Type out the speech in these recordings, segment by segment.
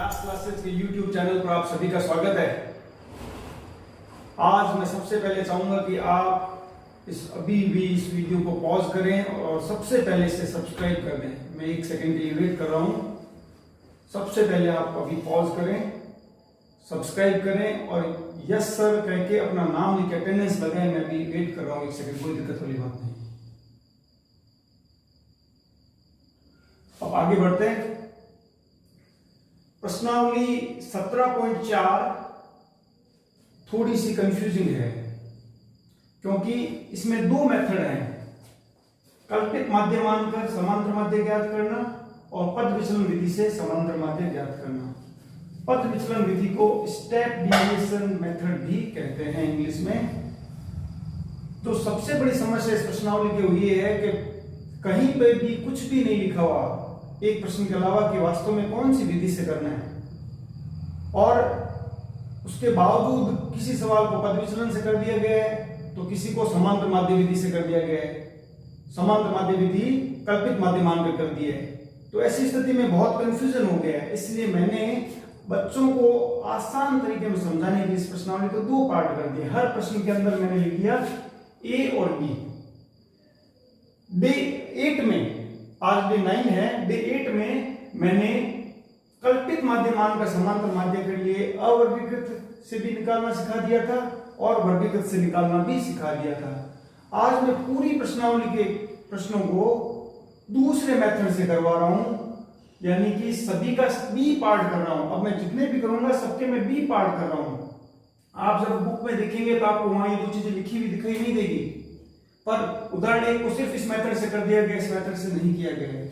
व्यास classes के YouTube channel पर आप सभी का स्वागत है। आज मैं सबसे पहले चाहूंगा कि आप अभी भी इस वीडियो को पॉज करें और सबसे पहले इसे सब्सक्राइब कर दें। मैं 1 सेकंड के लिए वेट कर रहा हूं। सबसे पहले आप अभी पॉज करें, सब्सक्राइब करें और यस सर कह के अपना नाम लिख के अटेंडेंस लगाएं। मैं अभी वेट कर रहा हूं 1 सेकंड, कोई दिक्कत वाली बात नहीं। अब आगे बढ़ते हैं। प्रश्नावली 17.4 थोड़ी सी कंफ्यूजिंग है क्योंकि इसमें दो मेथड हैं, कल्पित माध्य मानकर समांतर माध्य ज्ञात करना और पद विचलन विधि से समांतर माध्य ज्ञात करना। पद विचलन विधि को स्टेप डिविएशन मेथड भी कहते हैं इंग्लिश में। तो सबसे बड़ी समस्या इस प्रश्नावली की हुई है कि कहीं पे भी कुछ भी नहीं लिखा हुआ एक प्रश्न के अलावा कि वास्तव में कौन सी विधि से करना है, और उसके बावजूद किसी सवाल को पद विचलन से कर दिया गया है तो किसी को समांतर माध्य विधि से कर दिया गया है, समांतर माध्य विधि कल्पित माध्य मानकर कर दिया है। तो ऐसी स्थिति में बहुत कंफ्यूजन हो गया है। इसलिए मैंने बच्चों को आसान तरीके में समझाने के लिए इस प्रश्नावली को दो पार्ट कर दिए। हर प्रश्न के अंदर मैंने लिख दिया ए और बी। डे 8 में, आज डे 9 है, डे 8 में मैंने कल्पित माध्य मानकर समांतर माध्य के लिए अवर्गीकृत से भी निकालना सिखा दिया था और वर्गीकृत से निकालना भी सिखा दिया था। आज मैं पूरी प्रश्नावली के प्रश्नों को दूसरे मेथड से करवा रहा हूं, यानी कि सभी का बी पार्ट कर रहा हूं। अब मैं जितने भी करूंगा सबके मैं बी पार्ट कर रहा हूं। आप जब बुक में देखेंगे तो आपको वहां ये दो चीजें लिखी हुई दिखाई नहीं देगी, पर उदाहरण एक को सिर्फ इस मेथड से कर दिया गया, इस मेथड से नहीं किया गया है।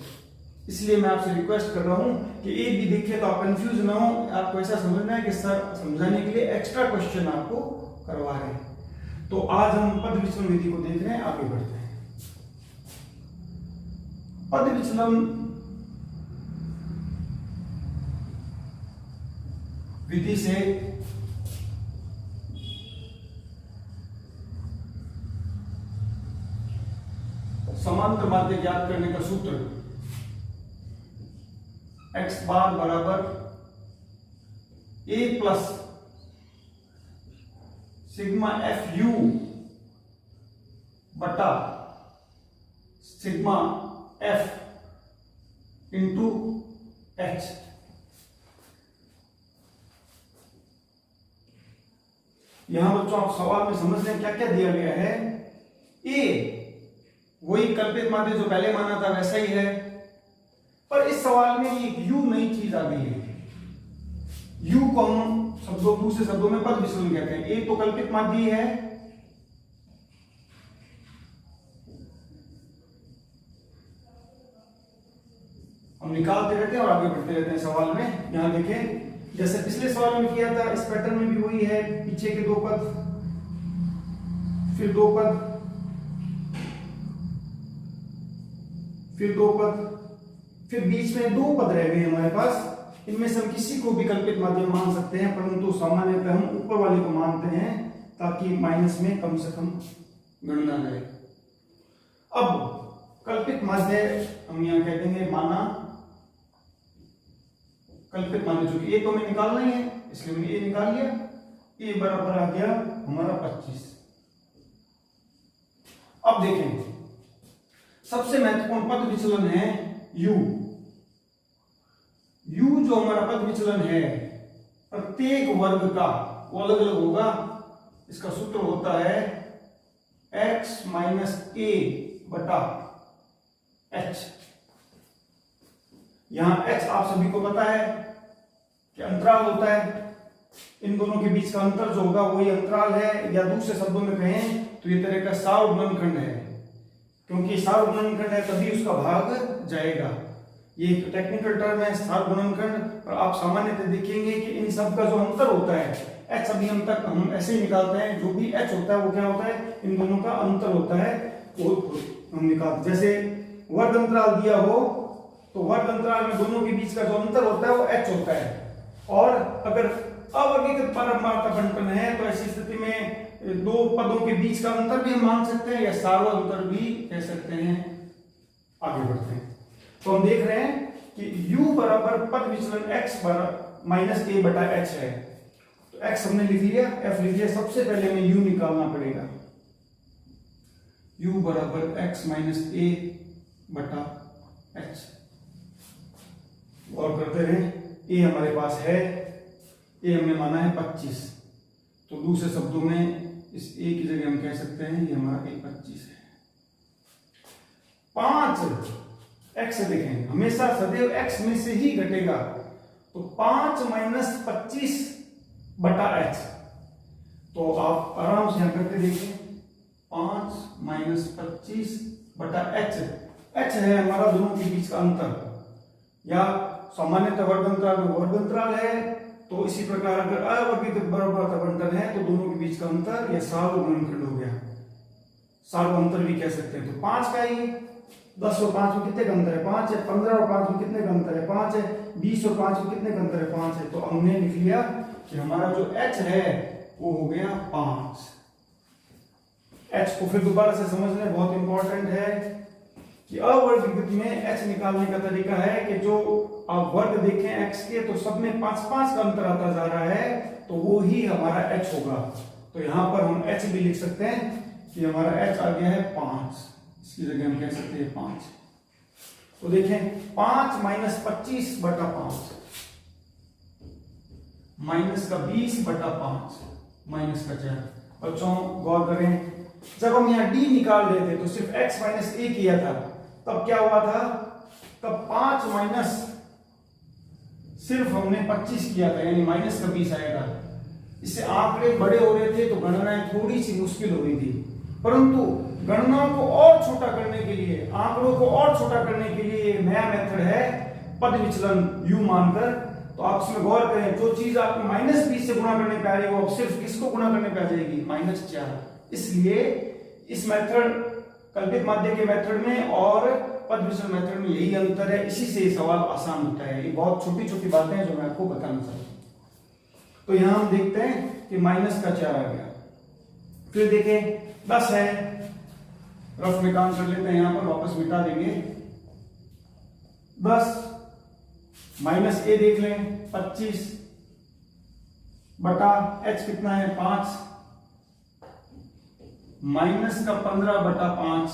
इसलिए मैं आपसे रिक्वेस्ट कर रहा हूं कि ए बी देखिए तो आप कंफ्यूज ना हो। आपको ऐसा समझना है कि सर समझाने के लिए एक्स्ट्रा क्वेश्चन आपको करवा रहे हैं। तो आज हम पद विचलन विधि को देख रहे हैं, आगे बढ़ते हैं। पद विचलन विधि से समांतर माध्य ज्ञात करने का सूत्र x बार बराबर a plus sigma F you बटा सिग्मा एफ इंटू एच। यहां बच्चों आप सवाल में समझ लें क्या क्या दिया गया है। ए वही कल्पित माध्य जो पहले माना था वैसा ही है, पर इस सवाल में एक यू नई चीज आ गई है। यू को हम दूसरे शब्दों में पद विचलन कहते हैं। ए तो कल्पित माध्य है, हम निकालते रहते हैं और आगे बढ़ते रहते हैं सवाल में। यहां देखें जैसे पिछले सवाल में किया था, इस पैटर्न में भी वही है। पीछे के दो पद, फिर दो पद, फिर दो पद, फिर बीच में दो पद रह गए हमारे पास। इनमें से हम किसी को भी कल्पित माध्यम मान सकते हैं, परंतु सामान्यतः हम ऊपर वाले को मानते हैं ताकि माइनस में कम से कम गणना रहे। अब कल्पित माध्य हम यहां कह देंगे माना कल्पित माध्य, जो कि ए तो हमें निकालना ही है इसलिए मैंने ए निकाल लिया। ए बराबर आ गया हमारा 25। अब देखें सबसे महत्वपूर्ण पद विचलन है u। u जो हमारा पद विचलन है प्रत्येक वर्ग का, वो अलग अलग होगा। इसका सूत्र होता है x माइनस a बटा h। यहां h आप सभी को पता है कि अंतराल होता है। इन दोनों के बीच का अंतर जो होगा वही अंतराल है, या दूसरे शब्दों में कहें तो ये तरह का सार्वगुणनखंड है, क्योंकि सार्वगुणनखंड है तभी उसका भाग जाएगा। ये एक टेक्निकल टर्म है सार्वगुणनखंड, और आप सामान्यतः देखेंगे कि इन सब का जो अंतर होता है h, अभी हम ऐसे ही निकालते हैं। जो भी h होता है वो क्या होता है, इन दोनों का अंतर होता है, वो हम निकालते। जैसे वर्ग अंतराल दिया हो तो वर्ग अंतराल में दोनों के बीच का जो अंतर होता है वो h होता है। और अगर अवर्गीकृत परमार्थ बंटन है तो ऐसी स्थिति में दो पदों के बीच का अंतर भी हम मान सकते हैं या सार्वअंतर भी कह सकते हैं। आगे बढ़ते हैं तो हम देख रहे हैं कि u बराबर पद विचलन x माइनस ए बटा एच है, तो एक्स हमने लिख लिया, एफ लिख लिया। सबसे पहले हमें यू निकालना पड़ेगा, यू बराबर एक्स माइनस ए बटा एच। और करते रहे, ए हमारे पास है, ए हमने माना है 25, तो दूसरे शब्दों में इस ए की जगह हम कह सकते हैं ये हमारा ए 25 है। 5 एक्स देखें, हमेशा सदैव एक्स में से ही घटेगा, तो 5 माइनस 25 बटा एच। तो आप आराम से यहां करके देखें, 5 माइनस 25 बटा एच। एच है हमारा दोनों के बीच का अंतर, या सामान्यतः वर्गंतराल में वर्गंतराल है, तो इसी प्रकार अगर अवर्गित बराबर बंटन है तो दोनों के बीच का अंतर या सार्वगुणनखंड हो गया, सार्वअंतर भी कह सकते हैं। तो 5 का ही 10 और 5 में कितने का अंतर है? 5 है। 15 और 5 में कितने का अंतर है? 5 है। 20 और 5 में कितने का अंतर है? 5 है। तो हमने लिख लिया कि हमारा जो h है वो हो गया 5। h को फिर दोबारा से समझना बहुत इंपॉर्टेंट है कि अवर्गीकृत में h निकालने का तरीका है कि जो आप वर्ग देखें x के, तो सब में 5-5 का अंतर आता जा रहा है, तो वो ही हमारा h होगा। तो यहां पर हम h भी लिख सकते हैं कि हमारा h आ गया है 5, इसकी जगह हम कह सकते हैं 5। तो देखें, 5 माइनस 25 बटा 5 माइनस का 20 बटा 5 माइनस का 4। बच्चों गौर करें, जब हम यहाँ d निकाल रहे थे तो सिर्फ x माइनस a किया था, तब क्या हुआ था? तब 5 माइनस सिर्फ हमने 25 किया था, यानी माइनस का 20 आएगा। इससे आंकड़े बड़े हो रहे थे तो गणनाएं थोड़ी सी मुश्किल हो रही थी, परंतु गणनाओं को और छोटा करने के लिए, आंकड़ों को और छोटा करने के लिए नया मेथड है पद विचलन u मानकर। तो आप इसमें गौर करें, जो चीज आपको माइनस 20 से गुणा करने पे आ रही है वो अब सिर्फ किसको गुणा करने पे आ जाएगी? -4। इसलिए इस मेथड, कल्पित माध्य के मेथड में और पद विचलन मेथड में यही अंतर है। इसी से ये सवाल आसान होता है। ये बहुत छोटी छोटी बातें हैं जो मैं आपको बताना चाहता हूं। तो यहां हम देखते हैं कि -4 आ गया। फिर देखें 10 है, रफ में काम कर लेते हैं, यहां पर वापस मिटा देंगे। 10 माइनस ए देख लें, 25 बटा h कितना है? 5 माइनस का 15 बटा 5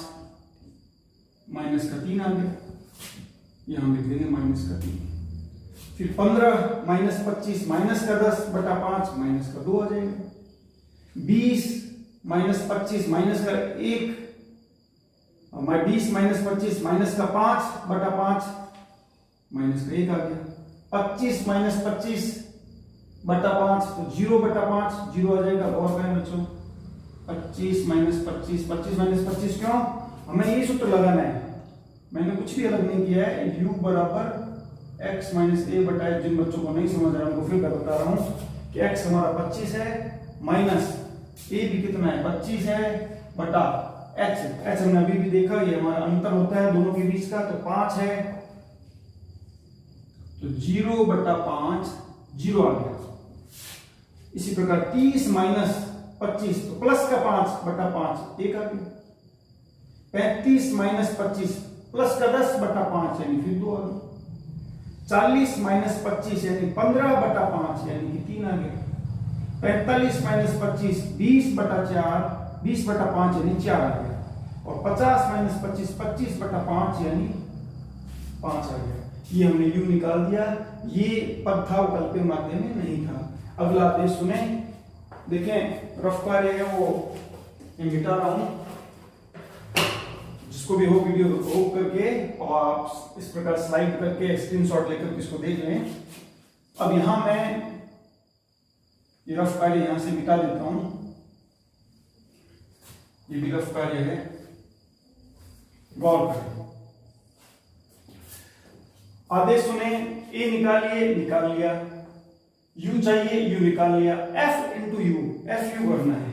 माइनस का 3 आ गया, यहां लिख देंगे माइनस का 3। फिर 15 माइनस 25 माइनस का 10 बटा 5 माइनस का 2 आ जाएगा। 20 माइनस 25 माइनस का 1, 20 माइनस 25 माइनस का 5 बटा 5 माइनस का 1 आ गया। 25 माइनस 25 बटा 5 तो 0 बटा 5 0 आ जाएगा। और करें बच्चों, 25 माइनस 25, 25 माइनस 25 क्यों? हमें ये सूत्र लगाना है, मैंने कुछ भी अलग नहीं किया है। u बराबर x माइनस ए बटा h। जिन बच्चों को नहीं समझ रहा उनको फिर बता रहा हूं कि x हमारा 25 है, माइनस a भी कितना है? 25 है, बटा h हमने अभी भी देखा, ये हमारा अंतर होता है दोनों के बीच का, तो 5 है, तो 0 बटा 5 0 आ गया। इसी प्रकार 30 माइनस 25 तो प्लस का 5 बटा 5 1 आ गया। 35 माइनस 25 प्लस का 10 बटा 5 यानी फिर 2 आ गया। 40 माइनस 25 यानी 15 बटा 5 यानी कि 3 आ गया। 45 माइनस 25 20 बटा 4 20 बटा 5 यानी 4 आ गया। और 50 माइनस 25 25 बटा 5 यानी 5 आ गया। ये हमने u निकाल दिया। ये पद था, वो कल्पित माध्य में नहीं था। अगला आदेश सुने, देखें रफ कार्य है वो मैं मिटा रहा हूं, जिसको भी हो वीडियो रोक करके और आप इस प्रकार स्लाइड करके स्क्रीनशॉट लेकर इसको देख लें। अब यहां मैं ये रफ कार्य यहां से मिटा देता हूं, ये भी रफ कार्य है, गौर करें। आदेश सुने, ए निकालिए, निकाल लिया। u चाहिए, u निकाल लिया। f into you, F you करना है।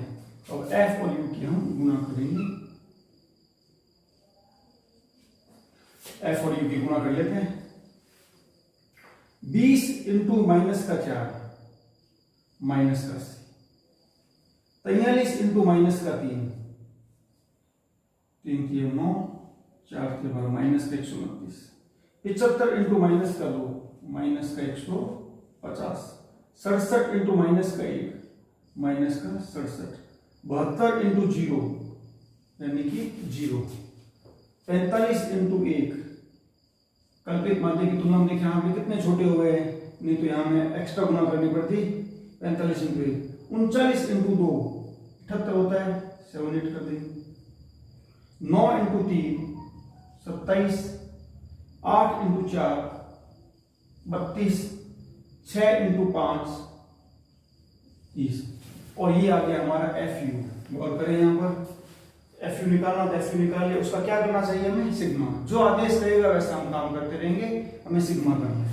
अब f और u की हम गुणा करेंगे, f और u की गुणा कर लेते हैं। 20 इंटू माइनस का 4 माइनस का 43 इंटू माइनस का 3 3 की 9 4 के 12 माइनस का 129। 75 इंटू माइनस का 2 माइनस का 155। 50, 67 इंटू माइनस का 1, माइनस का 67, 72 इंटू 0 यानी कि 0, 45 इंटू 1, कल्पित माध्य की तुलना में देखिए यहाँ पे कितने छोटे हो गए हैं, नहीं तो यहाँ में एक्स्ट्रा गुना करनी पड़ती, 45 इंटू 1, 39 इंटू 2 78 होता है, 7 8 कर देंगे, 9 इंटू 3 27, 8 इंटू 4 32, 6 इंटू 5 30, और ये आ गया हमारा एफ यू। गौर करें यहाँ पर एफ यू निकालना, तो एफ यू निकाल लिया, उसका क्या करना चाहिए हमें, सिग्मा, जो आदेश रहेगा वैसा हम काम करते रहेंगे, हमें सिग्मा करना है।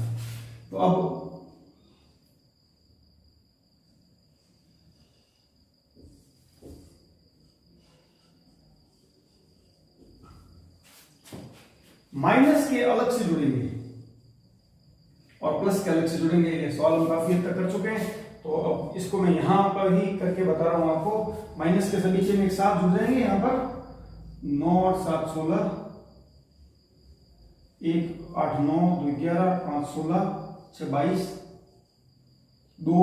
तो अब माइनस के अलग से जुड़ेंगे और प्लस के अलग से जुड़ेंगे, ये सवाल हम काफी हद तक कर चुके हैं, तो अब इसको मैं यहां पर ही करके बता रहा हूं आपको। माइनस के सभी चिन्ह एक साथ जुड़ जाएंगे, यहां पर 9 और 7 16, 1 8 9 2 11 5 16 6 22, 2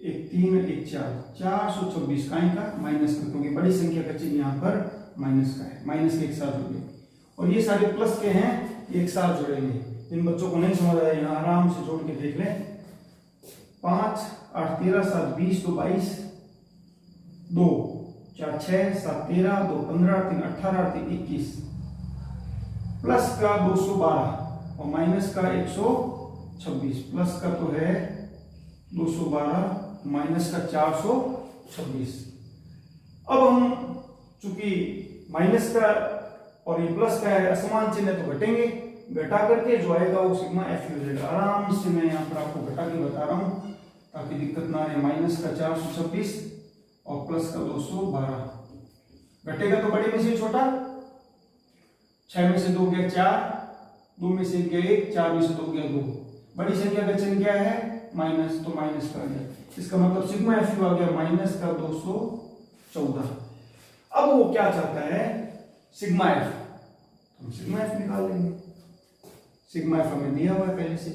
1 3 1 4 426 का माइनस का, क्योंकि बड़ी संख्या का चिन्ह यहाँ पर माइनस का है, माइनस के एक साथ जुड़ेंगे, और ये सारे प्लस के हैं एक साथ जुड़ेंगे। इन बच्चों को नहीं समझ आया यहाँ आराम से जोड़ के देख लें, 5 8 13 7 20 2 22, 2 4 6 7 13 2 15 3 18 3 21, प्लस का 212 और माइनस का 126, प्लस का तो है 212, माइनस का 426। अब हम चूंकि माइनस का और ये प्लस का है, असमान चिन्ह तो घटेंगे, घटा करके जो आएगा वो सिग्मा एफ यू हो जाएगा। आराम से मैं यहाँ पर आपको घटा के बता रहा हूँ ताकि दिक्कत ना आए। माइनस का 426 और प्लस का 212, घटेगा तो बड़े में से छोटा, 6 में से 2 गया 4, 2 में से 1 गया 1, 4 में से 2 गया 2, बड़ी संख्या का चिन्ह क्या है माइनस, तो माइनस का गया, इसका मतलब सिग्मा एफ यू आ गया माइनस का 214। अब वो क्या चाहता है सिग्मा एफ, हम सिग्मा एफ निकाल लेंगे। सिग्मा एफ हमें दिया हुआ है पहले से,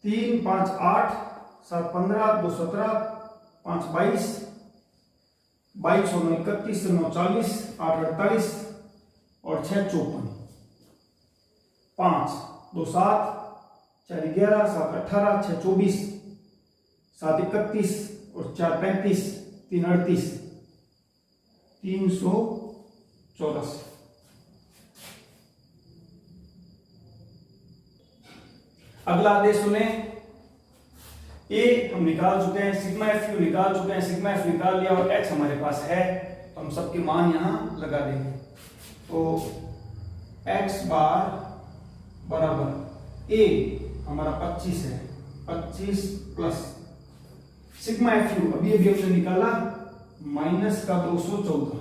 3 5 8 7 15 2 17 5 22 22 और 9 31 9 40 8 48 और 6 54, 5 2 7 4 11 7 18 6 24 7 31 और 4 35 3 38 384। अगला आदेश सुने, ए हम निकाल चुके हैं, सिग्मा एफ यू निकाल चुके हैं, सिग्मा एफ निकाल लिया और एक्स हमारे पास है, तो हम सबके मान यहां लगा देंगे। तो एक्स बार बराबर ए हमारा 25 है, 25 प्लस सिग्मा एफ यू अभी अभी हमने निकाला माइनस का 214,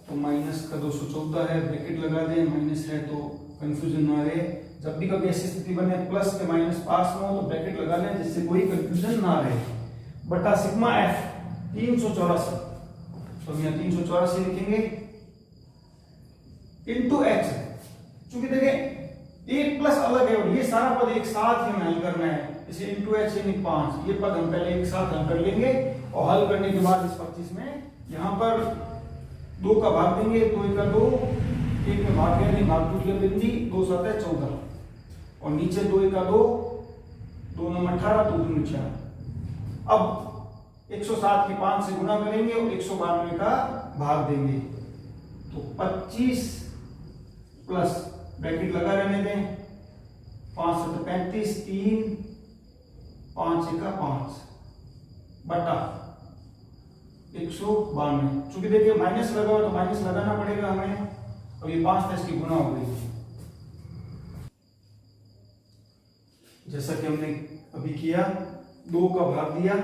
तो माइनस का 214 है, ब्रैकेट लगा दें, माइनस है तो कंफ्यूजन ना रहे। जब भी कभी ऐसी स्थिति बने प्लस के माइनस पास में हो तो ब्रैकेट लगा लें जिससे कोई कंफ्यूजन ना रहे, बटा सिग्मा एफ 384, तो हम यहाँ 384 लिखेंगे इनटू एक्स, क्योंकि देखिए एक प्लस अलग है और ये सारा पद एक साथ ही हमें हल करना है, इसे इनटू एक्स यानी 5, ये पद हम पहले एक साथ हल कर लेंगे और हल करने के बाद इस 25 में यहाँ पर 2 का भाग देंगे, 2 का 2, 1 में भाग गया नहीं, भाग टूट गया बिंदी, 2 7 है 14 और नीचे 2 का 2, 2 9 18 2 2 4। अब 107 की 5 से गुना करेंगे और 192 का भाग देंगे, तो 25 प्लस ब्रैकेट लगा रहने दें, 5 7 35 3 5 1 5 बटा 192। चूंकि देखिए माइनस लगा हुआ तो माइनस लगाना पड़ेगा हमें, और ये 5 था इसकी गुना हो गई, जैसा कि हमने अभी किया, 2 का भाग दिया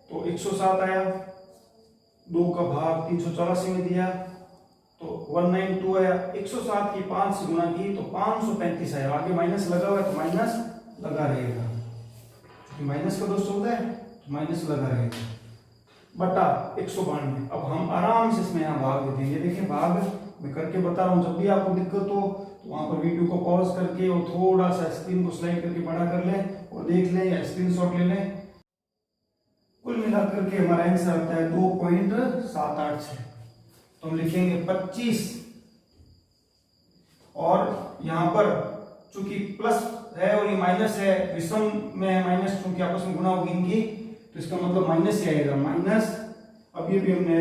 तो 107 आया, 2 का भाग 384 में दिया तो 192 आया, 107 की 5 से गुना की तो 535 आया, आगे माइनस लगा हुआ है तो माइनस लगा रहेगा, क्योंकि माइनस का 214 है तो माइनस लगा रहेगा, बटा 192। अब हम आराम से इसमें यहाँ भाग दे देंगे, देखिए भाग मैं करके बता रहा हूँ। जब भी आपको दिक्कत हो तो वहां पर वीडियो को पॉज करके और थोड़ा सा स्क्रीन को स्लाइड करके बड़ा कर लें और देख लें या स्क्रीनशॉट ले लें। कुल मिलाकर के हमारा आंसर आता है 2.786। तो हम लिखेंगे 25 और यहाँ पर चूंकि प्लस है और ये माइनस है, विषम में है माइनस, चूंकि आपस में गुणा होगी इनकी, तो इसका मतलब माइनस ही आएगा। माइनस अब ये भी हमने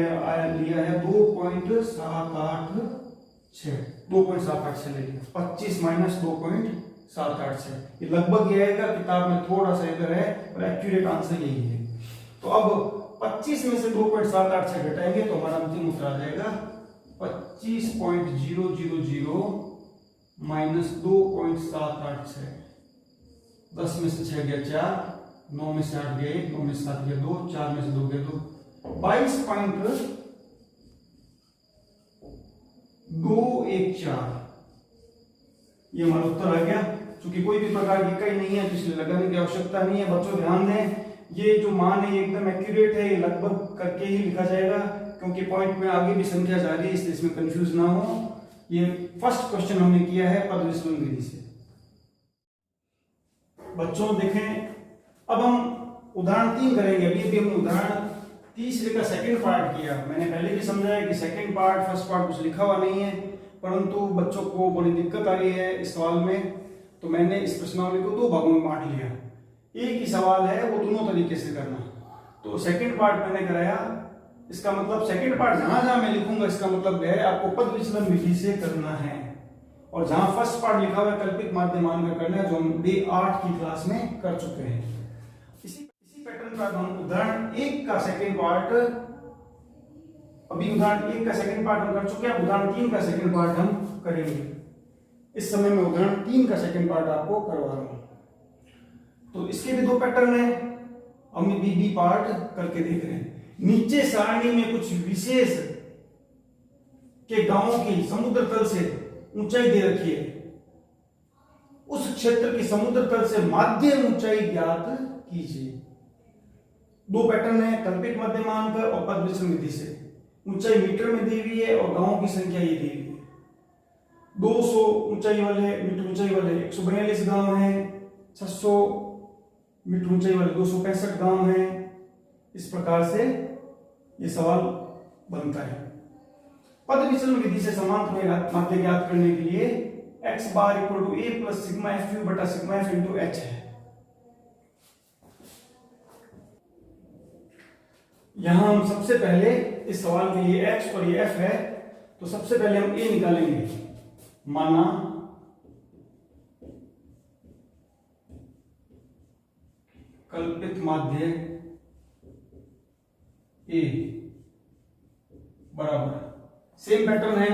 लिया है 2.786 ले लिया। 25 माइनस 2.786 ये लगभग ये आएगा, किताब में थोड़ा सा इधर है और एक्यूरेट आंसर यही है। तो अब 25 में से 2.786 घटाएंगे तो हमारा अंतिम उत्तर आ जाएगा 25.000 माइनस 2.786। 10 में से 6 गया 4, 9 में से 8 गए 1, 9 में से 7 गया 2, 4 में से 2 गया 2, 22.214 ये हमारा उत्तर आ गया। क्योंकि कोई भी प्रकार की इकाई नहीं है तो इसलिए लगाने की आवश्यकता नहीं है। बच्चों ध्यान दें, ये जो मान है ये एकदम एक्यूरेट है, ये लगभग करके ही लिखा जाएगा क्योंकि पॉइंट में आगे भी संख्या जा रही है, इसलिए इसमें कंफ्यूज ना हो। ये फर्स्ट क्वेश्चन हमने किया है पद विचलन विधि से। बच्चों देखें, अब हम उदाहरण 3 करेंगे। अभी भी हमने उदाहरण तीसरे का सेकंड पार्ट किया। मैंने पहले भी समझाया कि सेकंड पार्ट फर्स्ट पार्ट कुछ लिखा हुआ नहीं है, परंतु बच्चों को बड़ी दिक्कत आ रही है इस सवाल में, तो मैंने इस प्रश्नावली को 2 भागों में बांट लिया। एक ही सवाल है, वो दोनों तरीके से करना। तो सेकंड पार्ट मैंने कराया, इसका मतलब सेकंड पार्ट जहां जहां मैं लिखूंगा इसका मतलब है आपको पद विचलन विधि से करना है, और जहां फर्स्ट पार्ट लिखा हुआ है कल्पित माध्य मानकर करना है, जो हम डे 8 की क्लास में कर चुके हैं। इसी पैटर्न का हम उदाहरण 1 का सेकंड पार्ट, अभी उदाहरण 1 का सेकंड पार्ट हम कर चुके हैं, उदाहरण 3 का सेकंड पार्ट हम करेंगे। इस समय मैं उदाहरण 3 का सेकंड पार्ट आपको करवा रहा हूं। तो इसके भी 2 पैटर्न है, हम बी पार्ट करके देख रहे हैं। नीचे सारणी में कुछ विशेष के गांवों की समुद्र तल से ऊंचाई दे रखी है, उस क्षेत्र की समुद्र तल से माध्यम ऊंचाई ज्ञात कीजिए। 2 पैटर्न है, कल्पित मध्य मानकर और पद विचलन विधि से। ऊंचाई मीटर में दी हुई है और गांवों की संख्या ये दी हुई है। 200 ऊंचाई वाले मीटर ऊंचाई वाले 142 गांव हैं, 600 मीटर ऊंचाई वाले 265 गांव हैं। इस प्रकार से ये सवाल बनता है। पद विचलन विधि से समांतर माध्य ज्ञात करने के लिए x बार equal to a plus sigma f u बटा सिग्मा f इंटू h है। यहां हम सबसे पहले इस सवाल के लिए x और ये f है, तो सबसे पहले हम a निकालेंगे। माना कल्पित माध्य a बराबर, सेम पैटर्न है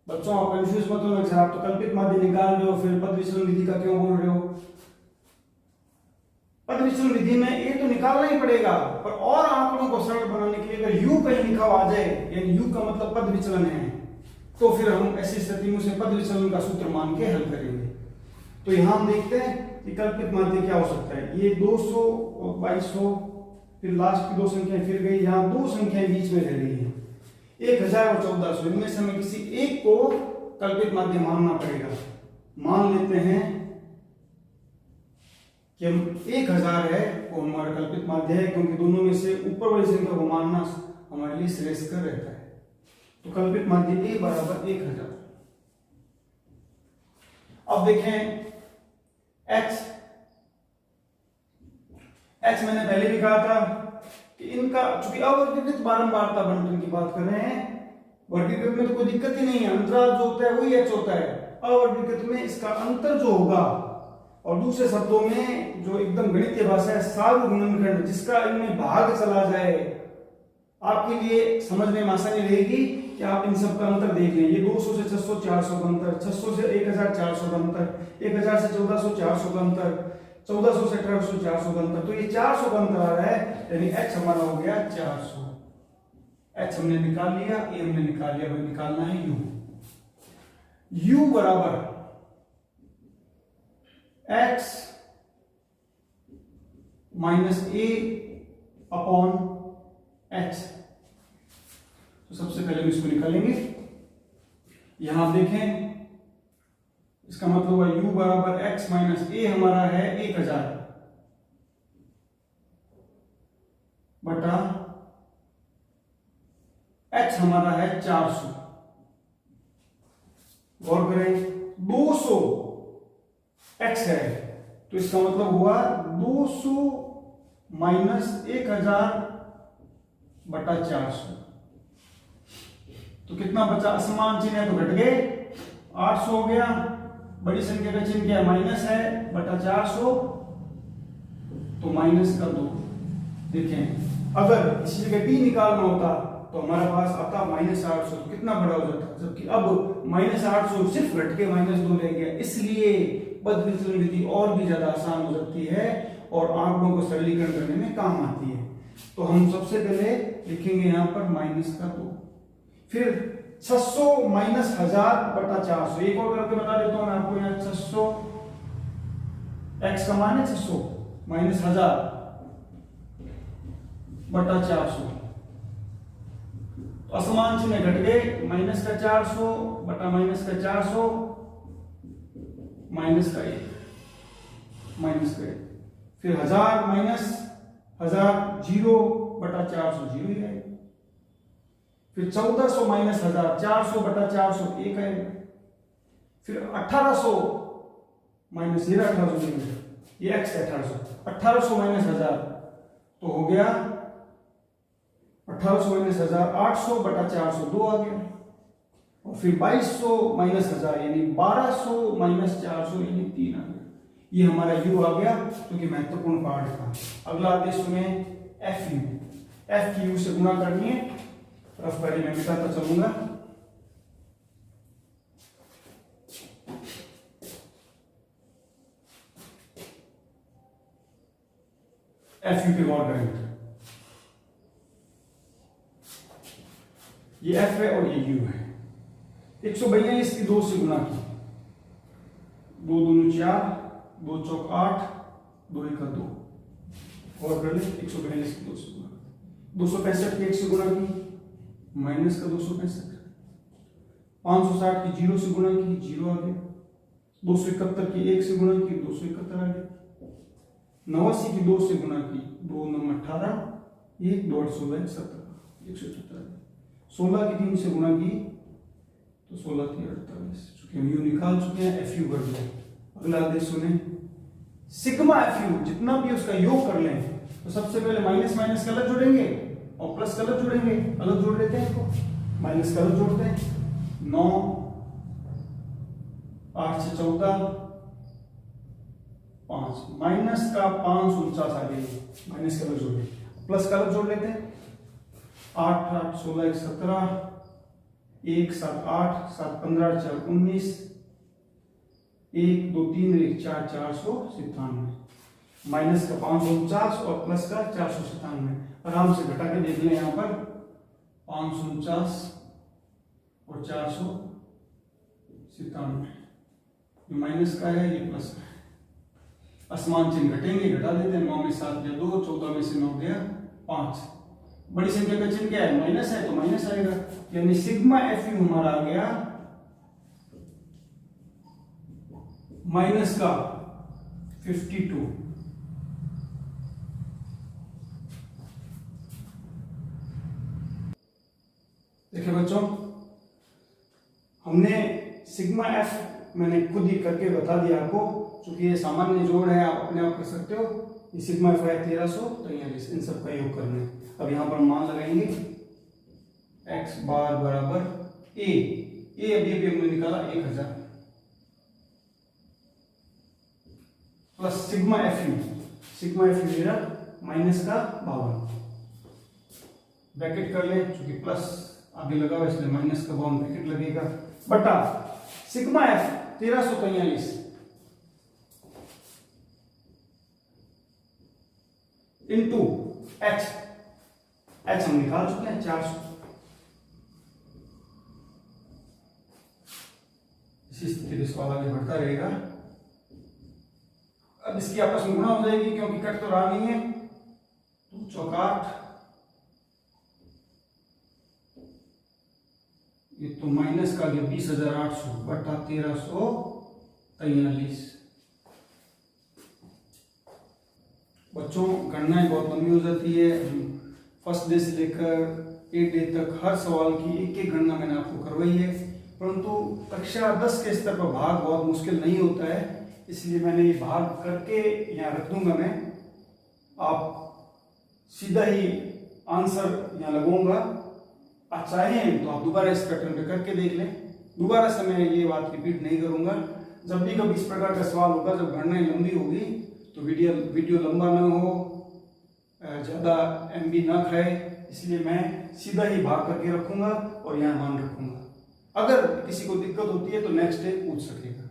बच्चों, आप कंफ्यूज मत होना। अच्छा, आप तो कल्पित माध्य निकाल रहे हो, फिर पद विचलन विधि का क्यों बोल रहे हो? पद विचलन विधि में ये तो निकालना ही पड़ेगा, पर और आंकड़ों को सरल बनाने के लिए अगर u कहीं लिखा हुआ आ जाए, यानी u का मतलब पद विचलन है, तो फिर हम ऐसी स्थिति में उसे पद विचलन का सूत्र मान के हल करेंगे। तो यहां हम देखते हैं कि कल्पित माध्य क्या हो सकता है। ये 200 और 2200, फिर लास्ट की 2 संख्याएं फिर गई, यहां 2 संख्याएं बीच में रह रही है, 1000 और 1400। इनमें से हमें किसी एक को कल्पित माध्य मानना पड़ेगा। मान लेते हैं कि हम 1000 है वो हमारा कल्पित माध्य है, क्योंकि दोनों में से ऊपर वाली संख्या को मानना हमारे लिए श्रेयस्कर रहता है। तो कल्पित माध्य a बराबर 1000। अब देखें x मैंने पहले भी कहा था कि इनका चूंकि अवर्गीकृत बारंबारता बंटन की बात कर रहे हैं, वर्गीकृत में तो कोई दिक्कत ही नहीं है, अंतराल जो होता है वही h होता है। अवर्गीकृत में इसका अंतर जो होगा, और दूसरे शब्दों में जो एकदम गणितीय भाषा है सार्वगुणनखंड, जिसका इनमें भाग चला जाए, आपके लिए समझने में आसानी रहेगी कि आप इन सब का अंतर देख लें। ये 200 से 600 400 का अंतर, 600 से 1000 400 का अंतर, 1000 से 1400 400 का अंतर, 1400 से 1800 400 का अंतर। तो ये 400 का अंतर आ रहा है, यानी h हमारा हो गया 400। h हमने निकाल लिया, a हमने निकाल लिया, हमें निकालना है u बराबर x minus a upon h। तो सबसे पहले हम इसको निकालेंगे। यहां आप देखें, इसका मतलब हुआ u बराबर x माइनस ए हमारा है 1000 बटा h हमारा है 400। गौर करें, 200 x है तो इसका मतलब हुआ 200 माइनस 1000 बटा 400। तो कितना बचा? असमान चिन्ह है तो घट गए, 800 हो गया। बड़ी संख्या का चिन्ह क्या है? माइनस है, बटा 400 तो माइनस का 2। देखें, अगर इसी जगह b निकालना होता तो हमारे पास आता -800, तो कितना बड़ा हो जाता, जबकि अब -800 सिर्फ घट के -2 ले गया। इसलिए पद विचलन विधि और भी ज्यादा आसान हो सकती है और आंकड़ों को सरलीकरण करने में काम आती है। तो हम सबसे पहले लिखेंगे यहां पर -2, फिर 600 माइनस 1000 बटा 400। एक और करके बता देता हूं मैं आपको, यहाँ 600 x का मान है 600 माइनस 1000 बटा 400। तो असमान चिन्ह घट गए, माइनस का 400 बटा माइनस का 400 माइनस का 1 माइनस का 1, फिर 1000 माइनस 1000 0 बटा 400 0 ही है। फिर 1400 माइनस 1000 400 बटा 400 1 है। फिर 1800 माइनस 1800 ये x है 1800 माइनस 1000 तो हो गया 1800 माइनस 1000 800 बटा 400 2 आ गया। और फिर 2200 माइनस 1000 यानी 1200 माइनस 400 यानी 3 आ गया। ये हमारा u आ गया क्योंकि महत्वपूर्ण पार्ट था। अगला आदेश सुने fu। f की u से गुणा करनी है, रफ पहले मैं मिटाता चलूंगा। fu पे गौर करेंगे, ये f है और ये u है। 142 की 2 से गुणा की, 2 दूनी 4, 2 चौक 8, 2 1 2। और कर ले 142 की 2 से गुणा, 265 की 1 से गुणा की, माइनस का 265, 560 की 0 से गुणा की, 0 आ गया। 271 की 1 से गुणा की, 271 आ गया। 89 की 2 से गुणा की, 2 9 18, 1 2 8 16 17 178। 16 की 3 से गुणा की तो 16 की 48। चूंकि हम यू निकाल चुके हैं, एफ यू कर दिया। अगला आदेश सुने, सिग्मा एफ यू जितना भी उसका योग कर लें तो सबसे पहले माइनस माइनस का अलग जोड़ेंगे और प्लस का अलग जोड़ेंगे। अलग जोड़ लेते हैं इसको, माइनस का अलग जोड़ते हैं। 9 8 से 14 5, माइनस का 549 आ गई, माइनस का अलग जोड़े, प्लस का अलग जोड़ लेते हैं। 8 8 16 1 17, 1 7 8 7 15 4 19, 1 2 3 1 4 497, माइनस का 549 और प्लस का 497। आराम से घटा के देख लें, यहां पर 549 और 497, ये माइनस का है, ये प्लस का है। असमान चिन्ह घटेंगे, घटा देते हैं। 9 में 7 गया 2, 14 में से 9 गया 5। बड़ी संख्या का चिन्ह क्या है? माइनस है तो माइनस आएगा, यानी सिग्मा एफ यू हमारा आ गया माइनस का 52। देखिए बच्चों, हमने सिग्मा एफ मैंने खुद ही करके बता दिया आपको, क्योंकि ये सामान्य जोड़ है, आप अपने आप कर सकते हो। ये सिग्मा एफ है 1343, इन सब का योग करना है। अब यहां पर मान लगाएंगे x बार बराबर a, अभी हमने निकाला 1000 प्लस सिग्मा एफ यू मेरा माइनस का 52। ब्रैकेट कर ले, क्योंकि प्लस आगे लगा हुआ इसलिए माइनस का 52 ब्रैकेट लगेगा, बटा सिग्मा एफ 1343 इंटू एच हम निकाल चुके हैं 400। इसी स्थिति में सवाल आगे बढ़ता रहेगा। अब इसकी आपस में गुणा हो जाएगी, क्योंकि कट तो रहा नहीं है। 2 चौक 8, ये तो माइनस का गया 20,800 बटा 1343। बच्चों गणनाएं बहुत लंबी हो जाती है। फर्स्ट डे से लेकर 8 डे तक हर सवाल की एक एक गणना मैंने आपको करवाई है, परंतु कक्षा 10 के स्तर पर भाग बहुत मुश्किल नहीं होता है, इसलिए मैंने ये भाग करके यहाँ रख दूंगा। मैं आप सीधा ही आंसर यहाँ लगाऊंगा। आप चाहें तो आप दोबारा इस पैटर्न पे करके देख लें। दोबारा से मैं ये बात रिपीट नहीं करूंगा। जब भी कभी इस प्रकार का सवाल होगा, जब गणनाएं लंबी होगी तो वीडियो लंबा ना हो, ज़्यादा MB ना खाए, इसलिए मैं सीधा ही भाग करके रखूंगा और यहाँ मान रखूंगा। अगर किसी को दिक्कत होती है तो नेक्स्ट डे पूछ सकेगा।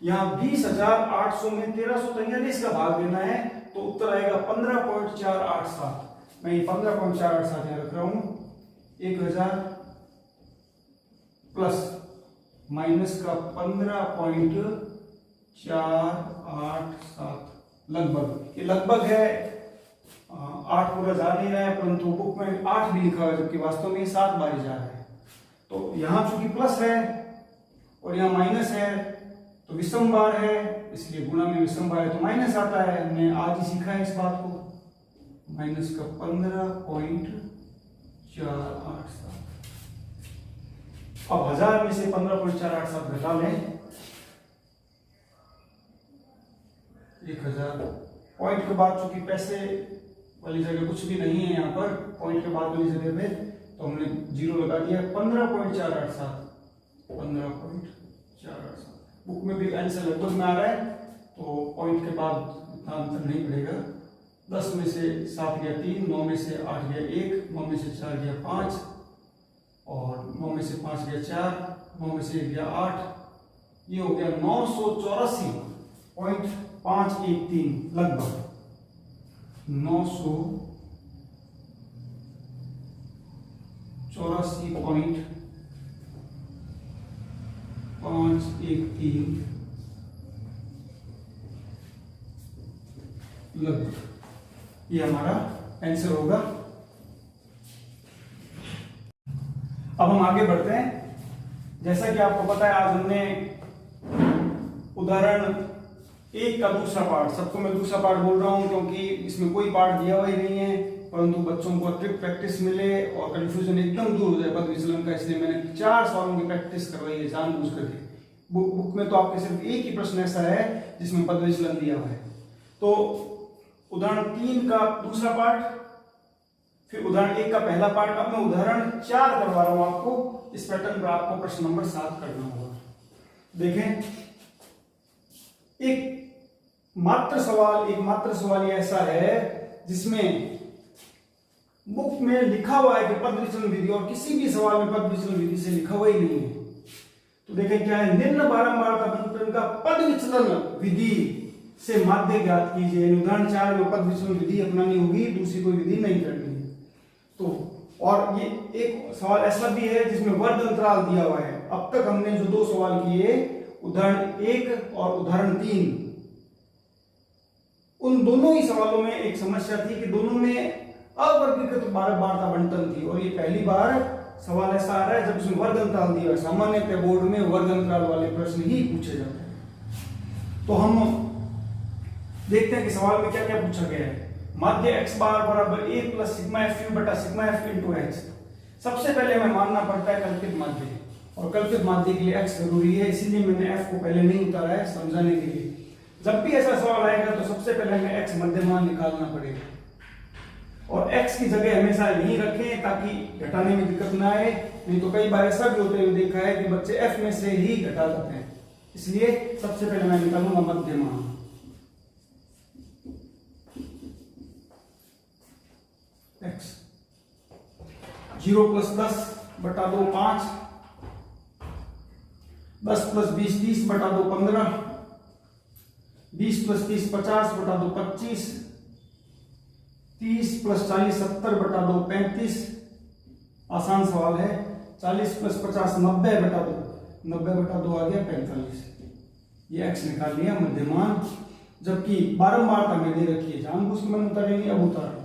यहाँ 20,800 में 1343 का भाग देना है तो उत्तर आएगा 15.487। मैं ये 15.487 यहाँ रख रहा हूँ। 1000 प्लस माइनस का 15.487 लगभग, ये लगभग है। 8 पूरा जा नहीं रहा है, परंतु बुक में 8 भी लिखा हुआ है, जबकि वास्तव में 7 बार जा रहा है। तो यहाँ चूंकि प्लस है और यहाँ माइनस है तो विषम बार है, इसलिए गुणा में विषम बार है तो माइनस आता है। हमने आज ही सीखा है इस बात को। माइनस का 15.487। अब 1000 में से 15.487 घटा लें। 1000 पॉइंट के बाद चूंकि पैसे वाली जगह कुछ भी नहीं है, यहाँ पर पॉइंट के बाद वाली जगह पे तो हमने 0 लगा दिया। 15.487 15.487। बुक में भी आंसर लगभग में आ रहा है तो पॉइंट के बाद इतना अंतर नहीं पड़ेगा। 10 में से 7 गया 3, 9 में से 8 गया 1, 9 में से 4 गया 5 और 9 में से 5 गया 4, 9 में से 1 गया 8। ये हो गया 984.513 लगभग 984.513 लगभग, ये हमारा आंसर होगा। अब हम आगे बढ़ते हैं। जैसा कि आपको पता है, आज हमने उदाहरण 1 का दूसरा पार्ट, सबको मैं दूसरा पार्ट बोल रहा हूं क्योंकि इसमें कोई पार्ट दिया हुआ ही नहीं है, परंतु बच्चों को ट्रिक प्रैक्टिस मिले और कंफ्यूजन एकदम दूर हो जाए पद विचलन का, इसलिए मैंने 4 सवालों की प्रैक्टिस करवाई है जानबूझ करके। बुक में तो आपके सिर्फ एक ही प्रश्न ऐसा है जिसमें पद विचलन दिया हुआ है। तो उदाहरण 3 का दूसरा पार्ट, फिर उदाहरण 1 का पहला पार्ट। अब मैं उदाहरण 4 करवा रहा हूं आपको। इस पैटर्न पर आपको प्रश्न नंबर 7 करना होगा। देखें, एक मात्र सवाल ऐसा है जिसमें बुक में लिखा हुआ है कि पद विचलन विधि, और किसी भी सवाल में पद विचलन विधि से लिखा हुआ ही नहीं है। तो देखें क्या है, निम्न बारंबारता बंटन का पद विचलन विधि से माध्य ज्ञात कीजिए। उदाहरण 4 में पद विचलन विधि अपनानी होगी, दूसरी कोई विधि नहीं करनी है। तो और ये एक सवाल ऐसा भी है जिसमें वर्ग अंतराल दिया हुआ है। अब तक हमने जो 2 सवाल किए, उदाहरण 1 और उदाहरण 3, उन दोनों ही सवालों में एक समस्या थी कि दोनों में अवर्गीकृत बारंबारता बंटन थी, और ये पहली बार सवाल ऐसा आ रहा है जब उसमें वर्ग अंतराल दिया है। सामान्यतः बोर्ड में वर्ग अंतराल वाले प्रश्न ही पूछे जाते हैं। तो हम देखते हैं कि सवाल में क्या क्या पूछा गया है। माध्य x बार बराबर a प्लस सिग्मा f बटा सिग्मा f इंटू x। सबसे पहले हमें मानना पड़ता है कल्पित माध्य, और कल्पित माध्य के लिए x जरूरी है, इसीलिए मैंने f को पहले नहीं उतारा है समझाने के लिए। जब भी ऐसा सवाल आएगा तो सबसे पहले हमें x मध्यमान निकालना पड़ेगा, और x की जगह हमेशा यहीं रखें ताकि घटाने में दिक्कत ना आए। नहीं तो कई बार ऐसा भी होते हुए देखा है कि बच्चे f में से ही घटा देते हैं। इसलिए सबसे पहले मैं निकालूंगा मध्यमान। x 0 प्लस 10 बटा 2 5, 10 प्लस 20 30 बटा 2 15, 20 प्लस 30 50 बटा 2 25, 30 प्लस 40 70 बटा 2 35। आसान सवाल है। 40 प्लस 50 90 बटा 2, 90 बटा 2 आ गया 45। ये x निकाल लिया मध्यमान, जबकि बारंबारता में दे रखी है, जानबूझ के मैंने उतारी नहीं, अब उतार रहा हूं।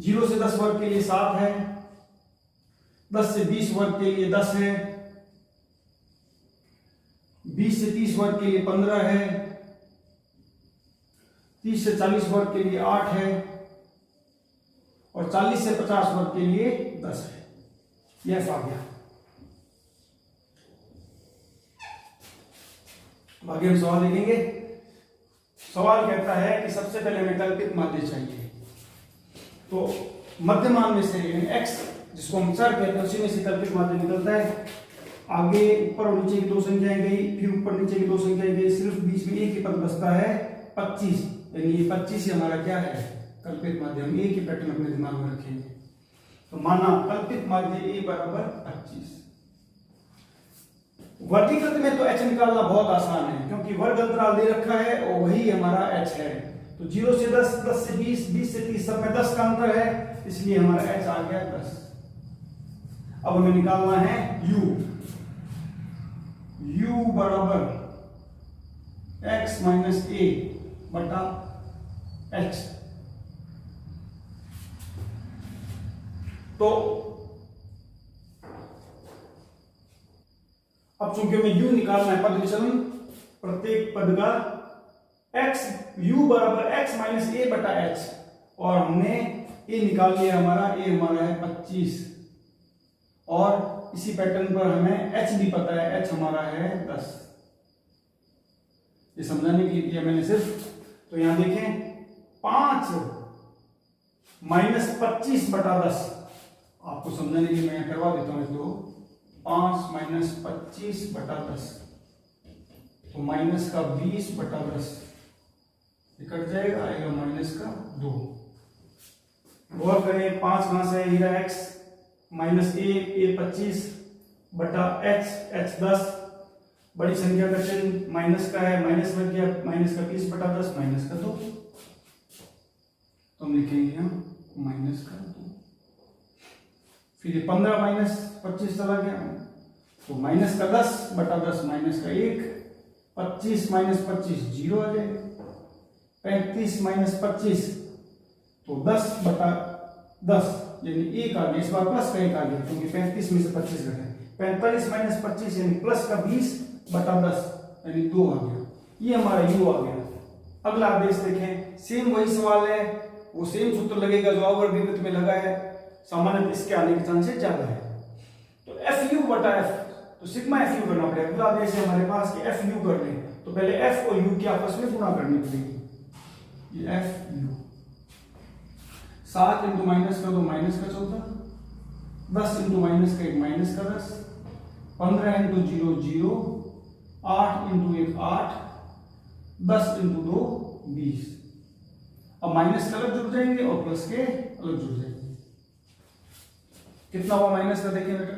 0 से 10 वर्ग के लिए 7 है, 10 से 20 वर्ग के लिए 10 है, 20 से 30 वर्ग के लिए 15 है, 30 से 40 वर्ग के लिए 8 है और 40 से 50 वर्ग के लिए 10 है। यह आ गया। आगे हम सवाल देखेंगे। सवाल कहता है कि सबसे पहले हमें कल्पित माध्य चाहिए। तो मध्यमान में से x जिसको हम चर कहते हैं उसी में से कल्पित माध्य निकलता है। आगे ऊपर और नीचे की दो संख्याएं गई, फिर ऊपर नीचे की दो संख्याएं गई, सिर्फ बीच में एक ही पद बचता है 25, यानी ये 25 ही हमारा क्या है कल्पित माध्य। हम एक ही पैटर्न अपने दिमाग में रखेंगे। तो माना कल्पित माध्य a बराबर 25। वर्गीकृत में तो h निकालना बहुत आसान है क्योंकि वर्ग अंतराल दे रखा है और वही हमारा h है। तो 0 से 10, 10 से 20, 20 से 30 सब में 10 का अंतर है, इसलिए हमारा h आ गया 10। अब हमें निकालना है u बराबर x माइनस a बटा h। तो अब चूंकि हमें u निकालना है पद विचलन प्रत्येक पद का, x u बराबर x माइनस a बटा h, और हमने a निकाल लिया हमारा, a हमारा है 25 और इसी पैटर्न पर हमें h भी पता है, h हमारा है 10। ये समझाने के लिए किया मैंने सिर्फ। तो यहां देखें 5 माइनस 25 बटा 10, आपको समझाने के लिए मैं करवा देता हूं इसको। 5 माइनस 25 बटा 10 तो माइनस का 20 बटा 10 कट जाएगा, आएगा माइनस का 2। गौर करें 5 कहां से है, x माइनस a 25 बटा h 10, बड़ी संख्या का चिन्ह माइनस का है, माइनस लग गया, माइनस का 20 बटा 10 माइनस का 2, तो हम लिखेंगे हम माइनस का 2। फिर 15 माइनस 25 चला गया तो माइनस का 10 बटा 10 माइनस का 1, 25 माइनस 25 0 आ जाएगा, 35 माइनस 25 तो 10 बटा 10 यानी 1 आ गया, इस बार प्लस का 1 आ गया क्योंकि 35 में से 25 घटे। 45 माइनस 25 यानी प्लस का 20 बटा 10 यानी 2 आ गया। ये हमारा u आ गया। अगला आदेश देखें, सेम वही सवाल है, वो सेम सूत्र लगेगा जो अवर्गीकृत में लगा है, सामान्य इसके आने के चांसेस ज्यादा है। तो एफ यू बटा एफ, तो सिग्मा एफ यू करना पड़ेगा। अगला आदेश है हमारे पास कि एफ यू कर लें, तो पहले एफ और यू की आपस में गुणा करनी पड़ेगी। ये एफ यू 7 इंटू माइनस का 2 माइनस का 14, 10 इंटू माइनस का 1 माइनस का 10, 15 इंटू 0 0, 8 इंटू 1 8, 10 इंटू 2 20। अब माइनस के अलग जुड़ जाएंगे और प्लस के अलग जुड़ जाएंगे। कितना हुआ माइनस का, देखिए बेटा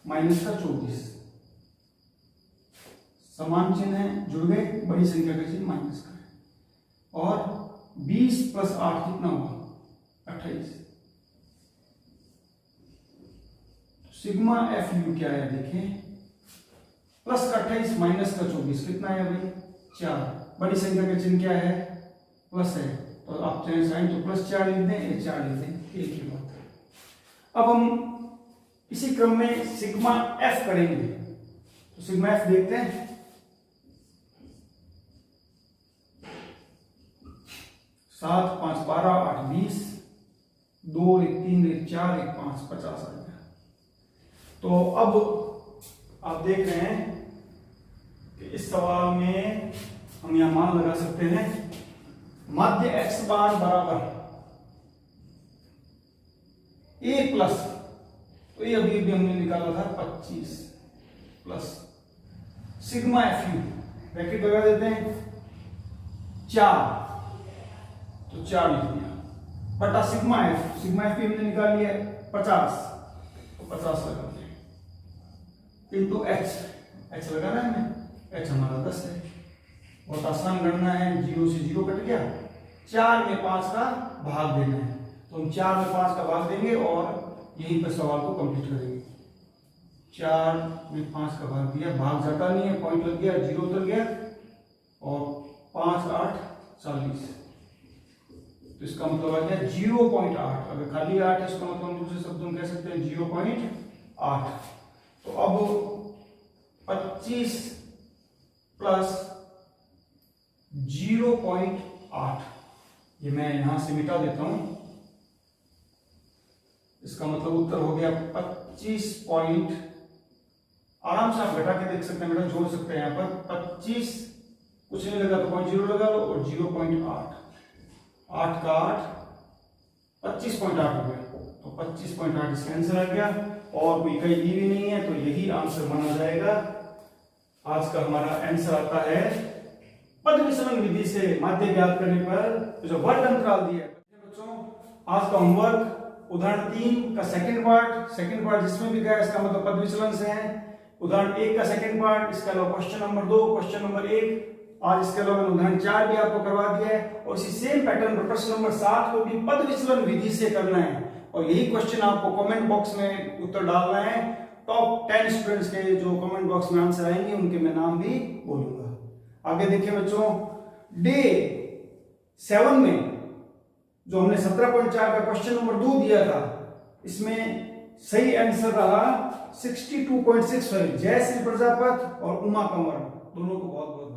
माइनस का 24, समान चिन्ह है जुड़ गए, बड़ी संख्या का चिन्ह माइनस का है। और 20 प्लस 8 कितना हुआ 28। सिग्मा एफ यू क्या है देखें, प्लस का 28 माइनस का 24 कितना है भाई 4, बड़ी संख्या का चिन्ह क्या है प्लस है, तो आप चाहे साइन तो प्लस 4 लिख दें या 4 लिख दें, एक ही बात है। अब हम इसी क्रम में सिग्मा एफ करेंगे, तो सिग्मा एफ देखते हैं। सात 5 12 8 20, 2 1 3 1 4 1 5 50 आ गया। तो अब आप देख रहे हैं कि इस सवाल में हम यहां मान लगा सकते हैं, माध्य x बार बराबर a प्लस, तो ये अभी भी हमने निकाला था 25 plus sigma F you, bracket लगा देते हैं 4, तो 4 लिख दिया, बटा सिग्मा एफ भी हमने निकाल लिया 50, तो 50 लगा दिया, इंटू एच लगा रहा है हमें, एच हमारा 10 है। बहुत आसान गणना है, 0 से 0 कट गया, 4 में 5 का भाग देना है, तो हम 4 में 5 का भाग देंगे और यहीं पर सवाल को कंप्लीट करेंगे। 4 में 5 का भाग दिया, भाग जाता नहीं है, पॉइंट लग गया, 0 उतर गया और 5 8 40, तो इसका मतलब आ गया 0.8। अगर खाली 8 है इसका मतलब हम दूसरे शब्दों में कह सकते हैं 0.8। तो अब 25 प्लस 0.8 ये मैं यहां से मिटा देता हूं। इसका मतलब उत्तर हो गया 25 पॉइंट, आराम से आप घटा के देख सकते हैं बेटा, जोड़ सकते हैं। यहाँ पर 25 कुछ नहीं लगा तो 0.0 लगा लो और 0.8, 8 का 8 25.8 हो गया। तो 25.8 इसका आंसर आ गया और कोई इकाई दी भी नहीं है तो यही आंसर माना जाएगा। आज का हमारा आंसर आता है पद विचलन विधि से माध्य ज्ञात करने पर जो वर्ग अंतराल दिया है। बच्चों आज का होमवर्क उदाहरण 3 का सेकंड पार्ट जिसमें भी गया इसका मतलब पद विचलन से है। उदाहरण 1 का सेकंड पार्ट, इसके अलावा क्वेश्चन नंबर 2, क्वेश्चन नंबर 1, आज इसके अलावा उदाहरण 4 भी आपको करवा दिया है। और इसी सेम पैटर्न पर प्रश्न नंबर 7 को भी पद विचलन विधि से करना है और यही क्वेश्चन आपको कमेंट बॉक्स में उत्तर डालना है। टॉप 10 स्टूडेंट्स के जो कमेंट बॉक्स में आंसर आएंगे उनके मैं नाम भी बोलूंगा। आगे देखिए बच्चों, डे 7 में जो हमने 17.4 का क्वेश्चन नंबर 2 दिया था, इसमें सही आंसर रहा 62.65। जयश्री प्रजापत और उमा कंवर दोनों को बहुत बहुत